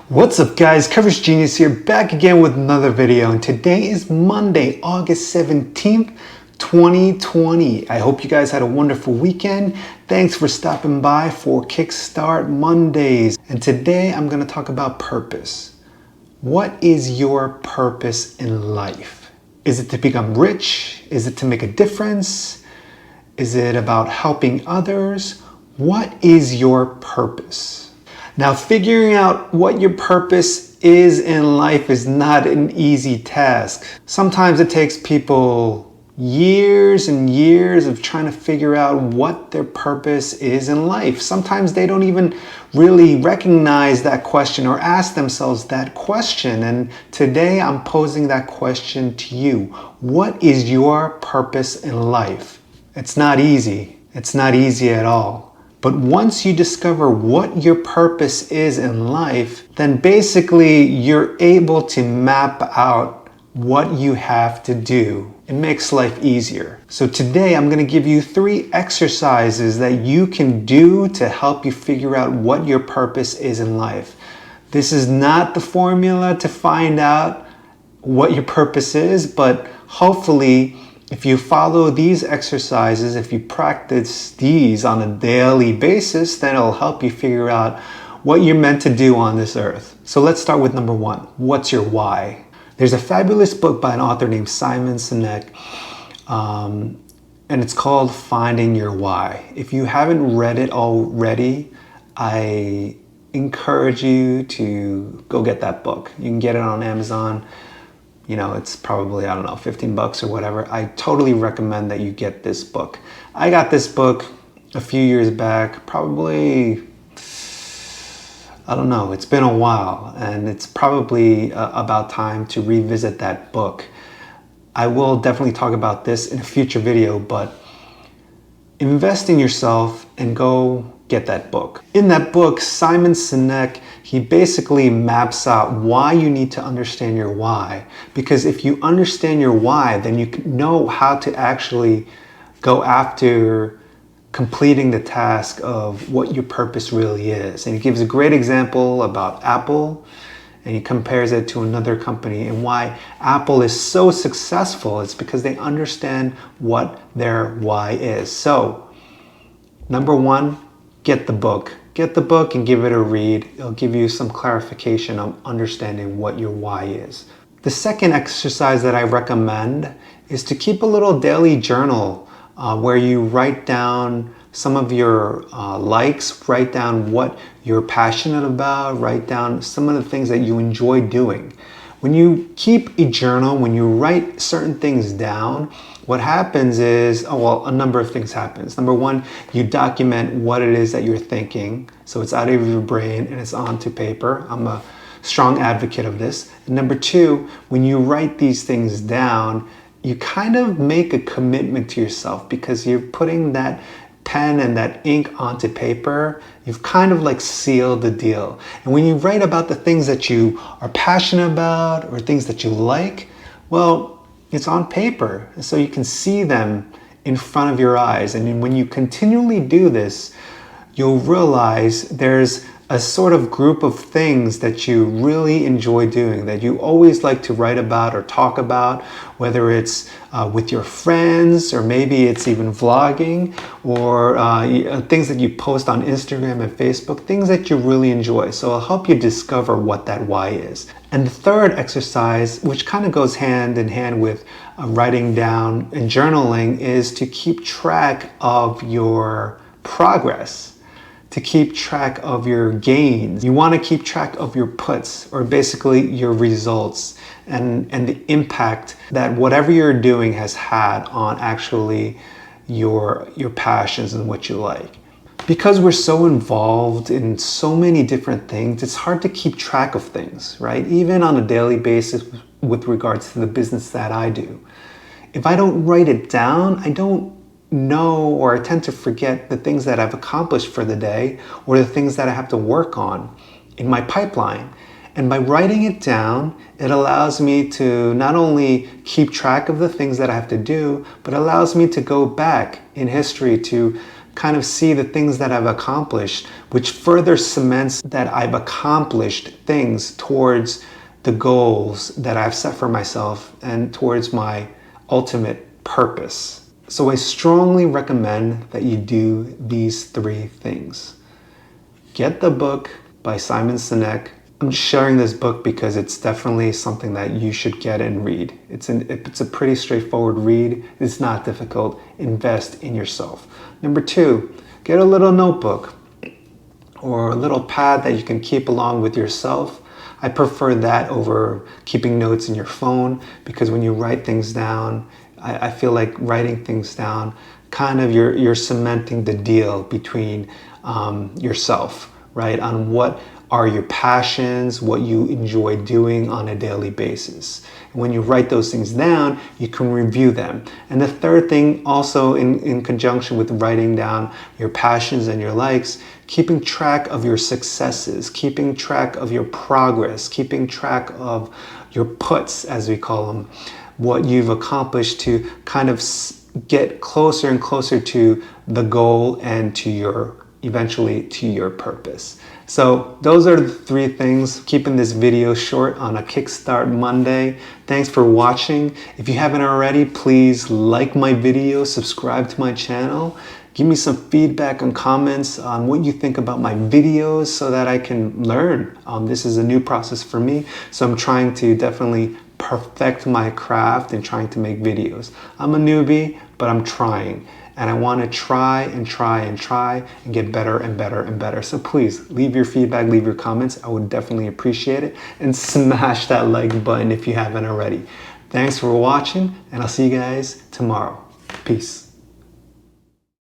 What's up guys, Coverage Genius here, back again with another video, and today is Monday, August 17th, 2020. I hope you guys had a wonderful weekend. Thanks for stopping by for Kickstart Mondays. And today I'm going to talk about purpose. What is your purpose in life? Is it to become rich? Is it to make a difference? Is it about helping others? What is your purpose? Now, figuring out what your purpose is in life is not an easy task. Sometimes it takes people years and years of trying to figure out what their purpose is in life. Sometimes they don't even really recognize that question or ask themselves that question. And today I'm posing that question to you. What is your purpose in life? It's not easy. It's not easy at all. But once you discover what your purpose is in life, then basically you're able to map out what you have to do. It makes life easier. So today I'm going to give you 3 exercises that you can do to help you figure out what your purpose is in life. This is not the formula to find out what your purpose is, but hopefully if you follow these exercises, if you practice these on a daily basis, then it'll help you figure out what you're meant to do on this earth. So let's start with number 1. What's your why? There's a fabulous book by an author named Sinek, and it's called Finding Your Why. If you haven't read it already, I encourage you to go get that book. You can get it on Amazon. You know, it's probably, I don't know, $15 or whatever. I totally recommend that you get this book. I got this book a few years back, probably, I don't know, it's been a while, and it's probably about time to revisit that book. I will definitely talk about this in a future video, but invest in yourself and go get that book. In that book, Sinek, he basically maps out why you need to understand your why. Because if you understand your why, then you know how to actually go after completing the task of what your purpose really is. And he gives a great example about Apple, and he compares it to another company, and why Apple is so successful. It's because they understand what their why is. So, number 1, get the book. Get the book and give it a read. It'll give you some clarification on understanding what your why is. The second exercise that I recommend is to keep a little daily journal where you write down some of your likes, write down what you're passionate about, write down some of the things that you enjoy doing. When you keep a journal, when you write certain things down, what happens is, a number of things happens. Number 1, you document what it is that you're thinking. So it's out of your brain and it's onto paper. I'm a strong advocate of this. And number 2, when you write these things down, you kind of make a commitment to yourself because you're putting that pen and that ink onto paper. You've kind of like sealed the deal. And when you write about the things that you are passionate about or things that you like, well, it's on paper, so you can see them in front of your eyes. And when you continually do this, you'll realize there's a sort of group of things that you really enjoy doing, that you always like to write about or talk about, whether it's with your friends, or maybe it's even vlogging, or things that you post on Instagram and Facebook, things that you really enjoy. So it'll help you discover what that why is. And the third exercise, which kind of goes hand in hand with writing down and journaling, is to keep track of your progress, to keep track of your gains. You want to keep track of your puts, or basically your results, and the impact that whatever you're doing has had on actually your passions and what you like. Because we're so involved in so many different things, it's hard to keep track of things, right? Even on a daily basis with regards to the business that I do. If I don't write it down, I don't know, or I tend to forget the things that I've accomplished for the day, or the things that I have to work on in my pipeline. And by writing it down, it allows me to not only keep track of the things that I have to do, but allows me to go back in history to kind of see the things that I've accomplished, which further cements that I've accomplished things towards the goals that I've set for myself and towards my ultimate purpose. So I strongly recommend that you do these 3 things. Get the book by Simon Sinek. I'm just sharing this book because it's definitely something that you should get and read. It's a pretty straightforward read. It's not difficult. Invest in yourself. Number 2, get a little notebook or a little pad that you can keep along with yourself. I prefer that over keeping notes in your phone, because when you write things down, I feel like writing things down, kind of you're cementing the deal between yourself, right? On what are your passions, what you enjoy doing on a daily basis. And when you write those things down, you can review them. And the third thing, also in conjunction with writing down your passions and your likes, keeping track of your successes, keeping track of your progress, keeping track of your puts, as we call them, what you've accomplished to kind of get closer and closer to the goal and to eventually to your purpose. So those are the 3 things, keeping this video short on a Kickstart Monday. Thanks for watching. If you haven't already, please like my video, subscribe to my channel. Give me some feedback and comments on what you think about my videos so that I can learn. This is a new process for me, so I'm trying to definitely perfect my craft and trying to make videos. I'm a newbie, but I'm trying. And I want to try and get better and better and better. So please leave your feedback, leave your comments. I would definitely appreciate it. And smash that like button if you haven't already. Thanks for watching, and I'll see you guys tomorrow. Peace.